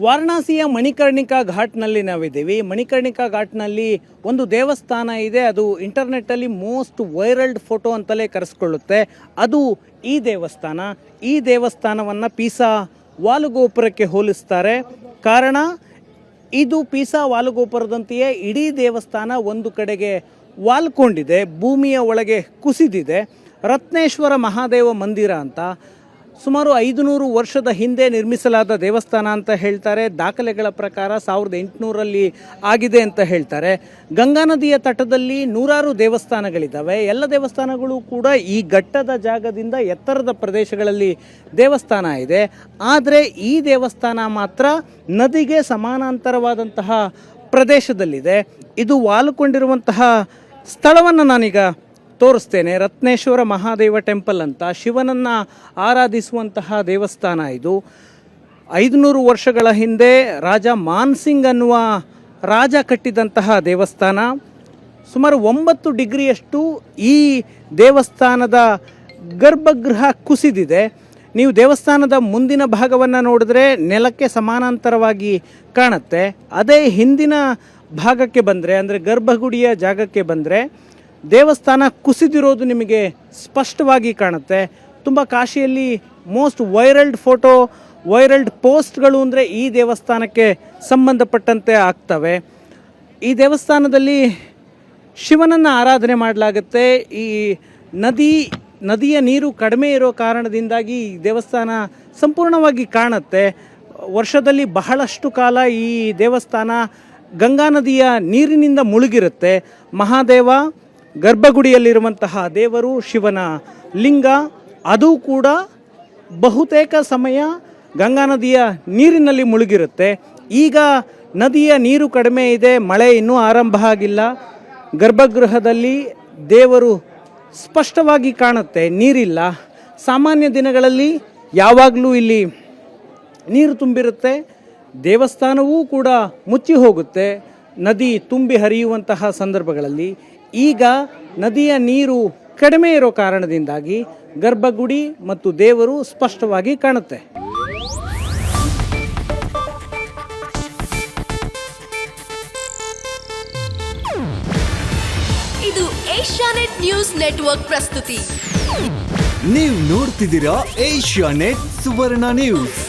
ವಾರಣಾಸಿಯ ಮಣಿಕರ್ಣಿಕಾ ಘಾಟ್ನಲ್ಲಿ ನಾವಿದ್ದೀವಿ. ಮಣಿಕರ್ಣಿಕಾ ಘಾಟ್ನಲ್ಲಿ ಒಂದು ದೇವಸ್ಥಾನ ಇದೆ. ಅದು ಇಂಟರ್ನೆಟ್ಟಲ್ಲಿ ಮೋಸ್ಟ್ ವೈರಲ್ಡ್ ಫೋಟೋ ಅಂತಲೇ ಕರೆಸ್ಕೊಳ್ಳುತ್ತೆ. ಅದು ಈ ದೇವಸ್ಥಾನ. ಈ ದೇವಸ್ಥಾನವನ್ನು ಪೀಸಾ ವಾಲುಗೋಪುರಕ್ಕೆ ಹೋಲಿಸ್ತಾರೆ. ಕಾರಣ ಇದು ಪೀಸಾ ವಾಲುಗೋಪುರದಂತೆಯೇ ಇಡೀ ದೇವಸ್ಥಾನ ಒಂದು ಕಡೆಗೆ ವಾಲ್ಕೊಂಡಿದೆ, ಭೂಮಿಯ ಒಳಗೆ ಕುಸಿದಿದೆ. ರತ್ನೇಶ್ವರ ಮಹಾದೇವ ಮಂದಿರ ಅಂತ ಸುಮಾರು 500 ವರ್ಷದ ಹಿಂದೆ ನಿರ್ಮಿಸಲಾದ ದೇವಸ್ಥಾನ ಅಂತ ಹೇಳ್ತಾರೆ. ದಾಖಲೆಗಳ ಪ್ರಕಾರ 1800ರಲ್ಲಿ ಆಗಿದೆ ಅಂತ ಹೇಳ್ತಾರೆ. ಗಂಗಾ ನದಿಯ ತಟದಲ್ಲಿ ನೂರಾರು ದೇವಸ್ಥಾನಗಳಿದ್ದಾವೆ. ಎಲ್ಲ ದೇವಸ್ಥಾನಗಳು ಕೂಡ ಈ ಘಟ್ಟದ ಜಾಗದಿಂದ ಎತ್ತರದ ಪ್ರದೇಶಗಳಲ್ಲಿ ದೇವಸ್ಥಾನ ಇದೆ. ಆದರೆ ಈ ದೇವಸ್ಥಾನ ಮಾತ್ರ ನದಿಗೆ ಸಮಾನಾಂತರವಾದಂತಹ ಪ್ರದೇಶದಲ್ಲಿದೆ. ಇದು ವಾಲುಕೊಂಡಿರುವಂತಹ ಸ್ಥಳವನ್ನು ನಾನೀಗ ತೋರಿಸ್ತೇನೆ. ರತ್ನೇಶ್ವರ ಮಹಾದೇವ ಟೆಂಪಲ್ ಅಂತ ಶಿವನನ್ನು ಆರಾಧಿಸುವಂತಹ ದೇವಸ್ಥಾನ ಇದು. 500 ವರ್ಷಗಳ ಹಿಂದೆ ರಾಜ ಮಾನ್ಸಿಂಗ್ ಅನ್ನುವ ರಾಜ ಕಟ್ಟಿದಂತಹ ದೇವಸ್ಥಾನ. ಸುಮಾರು 9 ಡಿಗ್ರಿಯಷ್ಟು ಈ ದೇವಸ್ಥಾನದ ಗರ್ಭಗೃಹ ಕುಸಿದಿದೆ. ನೀವು ದೇವಸ್ಥಾನದ ಮುಂದಿನ ಭಾಗವನ್ನು ನೋಡಿದ್ರೆ ನೆಲಕ್ಕೆ ಸಮಾನಾಂತರವಾಗಿ ಕಾಣುತ್ತೆ. ಅದೇ ಹಿಂದಿನ ಭಾಗಕ್ಕೆ ಬಂದರೆ, ಅಂದರೆ ಗರ್ಭಗುಡಿಯ ಜಾಗಕ್ಕೆ ಬಂದರೆ ದೇವಸ್ಥಾನ ಕುಸಿದಿರೋದು ನಿಮಗೆ ಸ್ಪಷ್ಟವಾಗಿ ಕಾಣುತ್ತೆ. ತುಂಬ ಕಾಶಿಯಲ್ಲಿ ಮೋಸ್ಟ್ ವೈರಲ್ಡ್ ಫೋಟೋ, ವೈರಲ್ಡ್ ಪೋಸ್ಟ್ಗಳು ಅಂದರೆ ಈ ದೇವಸ್ಥಾನಕ್ಕೆ ಸಂಬಂಧಪಟ್ಟಂತೆ ಆಗ್ತವೆ. ಈ ದೇವಸ್ಥಾನದಲ್ಲಿ ಶಿವನನ್ನು ಆರಾಧನೆ ಮಾಡಲಾಗುತ್ತೆ. ಈ ನದಿಯ ನೀರು ಕಡಿಮೆ ಇರೋ ಕಾರಣದಿಂದಾಗಿ ಈ ದೇವಸ್ಥಾನ ಸಂಪೂರ್ಣವಾಗಿ ಕಾಣುತ್ತೆ. ವರ್ಷದಲ್ಲಿ ಬಹಳಷ್ಟು ಕಾಲ ಈ ದೇವಸ್ಥಾನ ಗಂಗಾ ನದಿಯ ನೀರಿನಿಂದ ಮುಳುಗಿರುತ್ತೆ. ಮಹಾದೇವ ಗರ್ಭಗುಡಿಯಲ್ಲಿರುವಂತಹ ದೇವರು, ಶಿವನ ಲಿಂಗ, ಅದು ಕೂಡ ಬಹುತೇಕ ಸಮಯ ಗಂಗಾ ನದಿಯ ನೀರಿನಲ್ಲಿ ಮುಳುಗಿರುತ್ತೆ. ಈಗ ನದಿಯ ನೀರು ಕಡಿಮೆ ಇದೆ, ಮಳೆ ಇನ್ನೂ ಆರಂಭ ಆಗಿಲ್ಲ. ಗರ್ಭಗೃಹದಲ್ಲಿ ದೇವರು ಸ್ಪಷ್ಟವಾಗಿ ಕಾಣುತ್ತೆ, ನೀರಿಲ್ಲ. ಸಾಮಾನ್ಯ ದಿನಗಳಲ್ಲಿ ಯಾವಾಗಲೂ ಇಲ್ಲಿ ನೀರು ತುಂಬಿರುತ್ತೆ. ದೇವಸ್ಥಾನವೂ ಕೂಡ ಮುಚ್ಚಿ ಹೋಗುತ್ತೆ ನದಿ ತುಂಬಿ ಹರಿಯುವಂತಹ ಸಂದರ್ಭಗಳಲ್ಲಿ. ಈಗ ನದಿಯ ನೀರು ಕಡಿಮೆ ಇರೋ ಕಾರಣದಿಂದಾಗಿ ಗರ್ಭಗುಡಿ ಮತ್ತು ದೇವರು ಸ್ಪಷ್ಟವಾಗಿ ಕಾಣುತ್ತೆ. ಇದು ಏಷ್ಯಾನೆಟ್ ನ್ಯೂಸ್ ನೆಟ್ವರ್ಕ್ ಪ್ರಸ್ತುತಿ. ನೀವು ನೋಡ್ತಿದ್ದೀರಾ ಏಷ್ಯಾನೆಟ್ ಸುವರ್ಣ ನ್ಯೂಸ್.